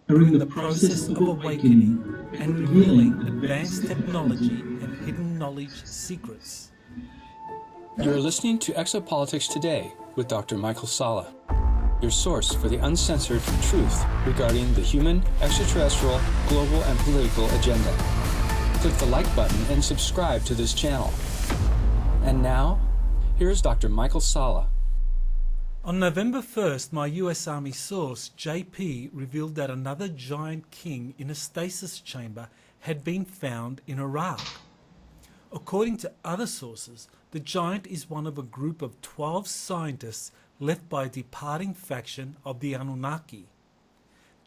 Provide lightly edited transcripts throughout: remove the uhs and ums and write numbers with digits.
are in the process of awakening and revealing advanced technology and hidden knowledge secrets. You're listening to Exopolitics Today with Dr. Michael Salla, your source for the uncensored truth regarding the human, extraterrestrial, global, and political agenda. Click the like button and subscribe to this channel. And now, here's Dr. Michael Salla. On November 1st, my US Army source, JP, revealed that another giant king in a stasis chamber had been found in Iraq. According to other sources, the giant is one of a group of 12 scientists left by a departing faction of the Anunnaki.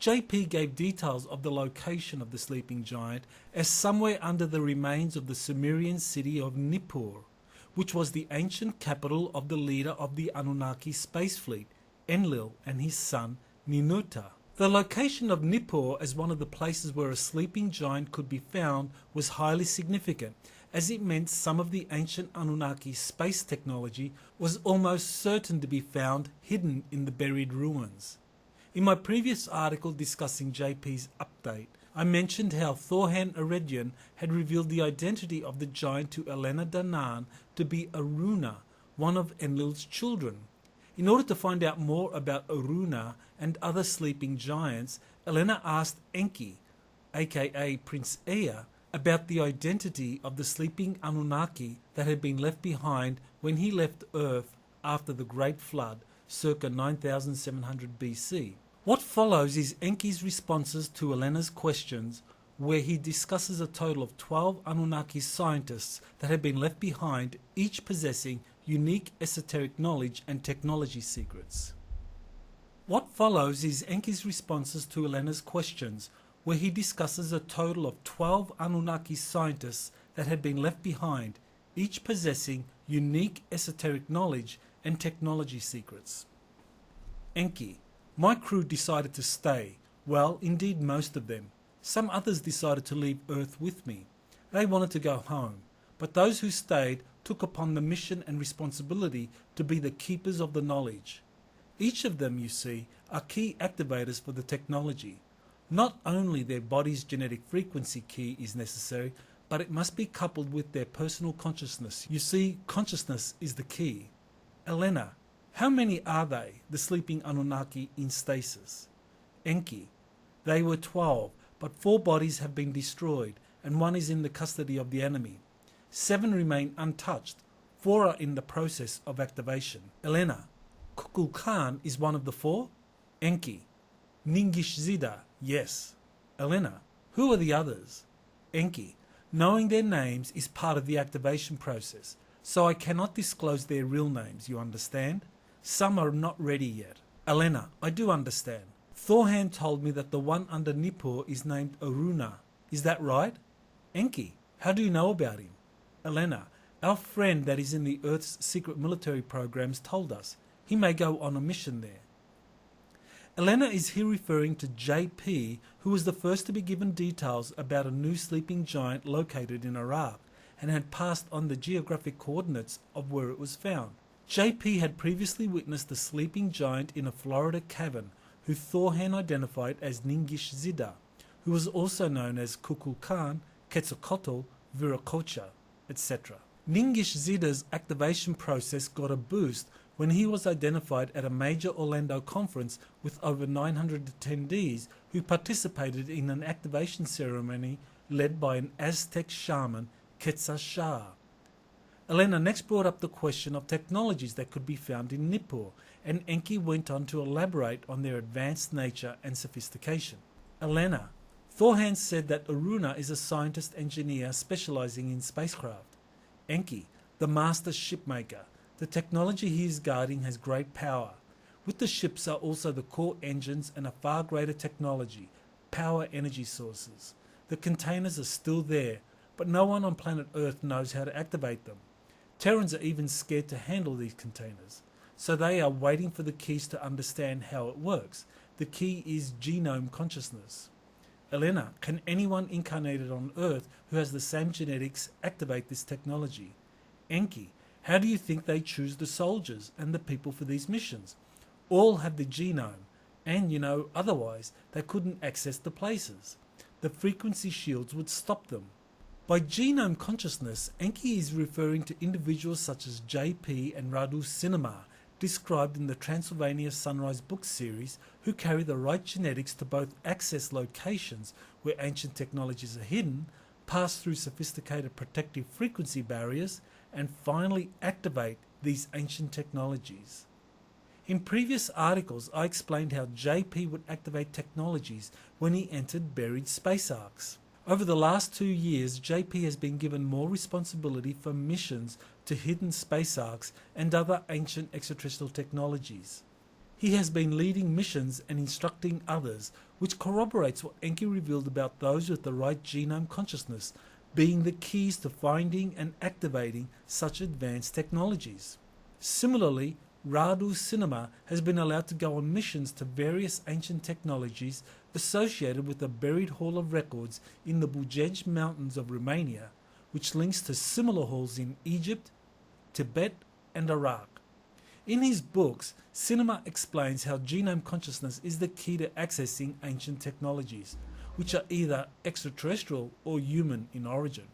JP gave details of the location of the sleeping giant as somewhere under the remains of the Sumerian city of Nippur, which was the ancient capital of the leader of the Anunnaki space fleet, Enlil, and his son, Ninurta. The location of Nippur as one of the places where a sleeping giant could be found was highly significant, as it meant some of the ancient Anunnaki space technology was almost certain to be found hidden in the buried ruins. In my previous article discussing JP's update, I mentioned how Thorhan Eredyan had revealed the identity of the giant to Elena Danaan to be Aruna, one of Enlil's children. In order to find out more about Aruna and other sleeping giants, Elena asked Enki, aka Prince Ea, about the identity of the sleeping Anunnaki that had been left behind when he left Earth after the Great Flood, circa 9700 BC. What follows is Enki's responses to Elena's questions, where he discusses a total of 12 Anunnaki scientists that had been left behind, each possessing unique esoteric knowledge and technology secrets. What follows is Enki's responses to Elena's questions, where he discusses a total of 12 Anunnaki scientists that had been left behind, each possessing unique esoteric knowledge and technology secrets. Enki: my crew decided to stay. Well, indeed most of them. Some others decided to leave Earth with me. They wanted to go home. But those who stayed took upon the mission and responsibility to be the keepers of the knowledge. Each of them, you see, are key activators for the technology. Not only their body's genetic frequency key is necessary, but it must be coupled with their personal consciousness. You see, consciousness is the key. Elena: how many are they, the sleeping Anunnaki in stasis? Enki: they were 12, but 4 bodies have been destroyed, and 1 is in the custody of the enemy. 7 remain untouched, 4 are in the process of activation. Elena: Kukulkan is one of the 4? Enki: Ningishzida, yes. Elena: who are the others? Enki: knowing their names is part of the activation process, so I cannot disclose their real names, you understand? Some are not ready yet. Elena: I do understand. Thorhan told me that the one under Nippur is named Aruna. Is that right? Enki: how do you know about him? Elena: our friend that is in the Earth's secret military programs told us. He may go on a mission there. Elena is here referring to JP, who was the first to be given details about a new sleeping giant located in Iraq and had passed on the geographic coordinates of where it was found. JP had previously witnessed the sleeping giant in a Florida cavern, who Thorhan identified as Ningishzida, who was also known as Kukulkan, Quetzalcoatl, Viracocha, etc. Ningishzida's activation process got a boost when he was identified at a major Orlando conference with over 900 attendees who participated in an activation ceremony led by an Aztec shaman, Quetzal. Elena next brought up the question of technologies that could be found in Nippur, and Enki went on to elaborate on their advanced nature and sophistication. Elena: Thorhan said that Aruna is a scientist engineer specializing in spacecraft. Enki: the master shipmaker. The technology he is guarding has great power. With the ships are also the core engines and a far greater technology, power energy sources. The containers are still there, but no one on planet Earth knows how to activate them. Terrans are even scared to handle these containers, so they are waiting for the keys to understand how it works. The key is genome consciousness. Elena: can anyone incarnated on Earth who has the same genetics activate this technology? Enki: how do you think they choose the soldiers and the people for these missions? All have the genome. and, otherwise they couldn't access the places. The frequency shields would stop them. By genome consciousness, Enki is referring to individuals such as J.P. and Radu Cinema, described in the Transylvania Sunrise book series, who carry the right genetics to both access locations where ancient technologies are hidden, pass through sophisticated protective frequency barriers, and finally activate these ancient technologies. In previous articles, I explained how JP would activate technologies when he entered buried space arcs. Over the last 2 years, JP has been given more responsibility for missions to hidden space arcs and other ancient extraterrestrial technologies. He has been leading missions and instructing others, which corroborates what Enki revealed about those with the right genome consciousness being the keys to finding and activating such advanced technologies. Similarly, Radu Cinema has been allowed to go on missions to various ancient technologies associated with the buried Hall of Records in the Bujej Mountains of Romania, which links to similar halls in Egypt, Tibet, and Iraq. In his books, Cinema explains how genome consciousness is the key to accessing ancient technologies, which are either extraterrestrial or human in origin.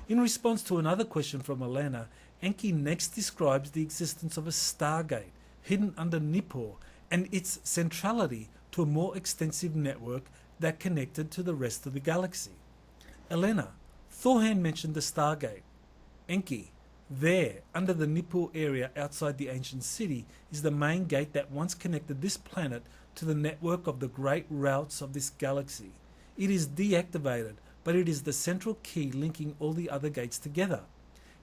In response to another question from Elena, Enki next describes the existence of a stargate hidden under Nippur and its centrality to a more extensive network that connected to the rest of the galaxy. Elena, Thorhan mentioned the stargate. Enki, there, under the Nippur area outside the ancient city, is the main gate that once connected this planet to the network of the great routes of this galaxy. It is deactivated, but it is the central key linking all the other gates together.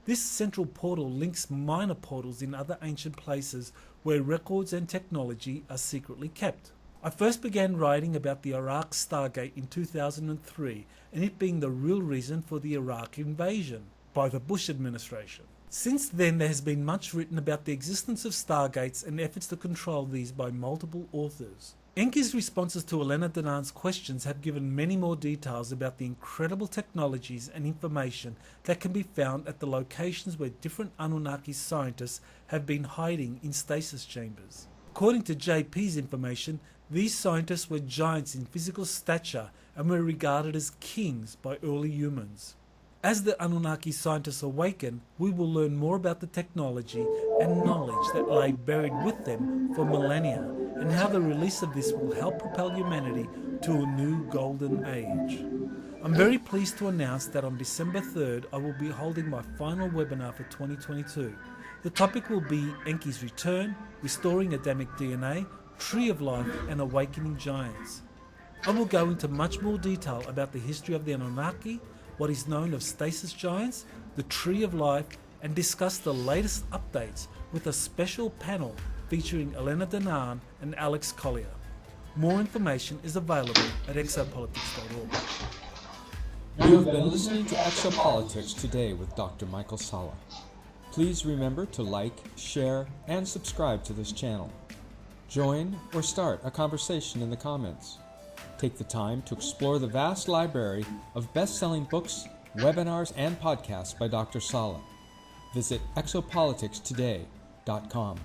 This central portal links minor portals in other ancient places where records and technology are secretly kept. I first began writing about the Iraq Stargate in 2003, and it being the real reason for the Iraq invasion by the Bush administration. Since then, there has been much written about the existence of stargates and efforts to control these by multiple authors. Enki's responses to Elena Danan's questions have given many more details about the incredible technologies and information that can be found at the locations where different Anunnaki scientists have been hiding in stasis chambers. According to JP's information, these scientists were giants in physical stature and were regarded as kings by early humans. As the Anunnaki scientists awaken, we will learn more about the technology and knowledge that lay buried with them for millennia, and how the release of this will help propel humanity to a new golden age. I'm very pleased to announce that on December 3rd I will be holding my final webinar for 2022. The topic will be Enki's return, restoring Adamic DNA, Tree of Life, and awakening giants. I will go into much more detail about the history of the Anunnaki, what is known of stasis giants, the Tree of Life, and discuss the latest updates with a special panel featuring Elena Danan and Alex Collier. More information is available at exopolitics.org. You have been listening to Exopolitics today with Dr. Michael Salla. Please remember to like, share, and subscribe to this channel. Join or start a conversation in the comments. Take the time to explore the vast library of best-selling books, webinars, and podcasts by Dr. Salla. Visit exopoliticstoday.com.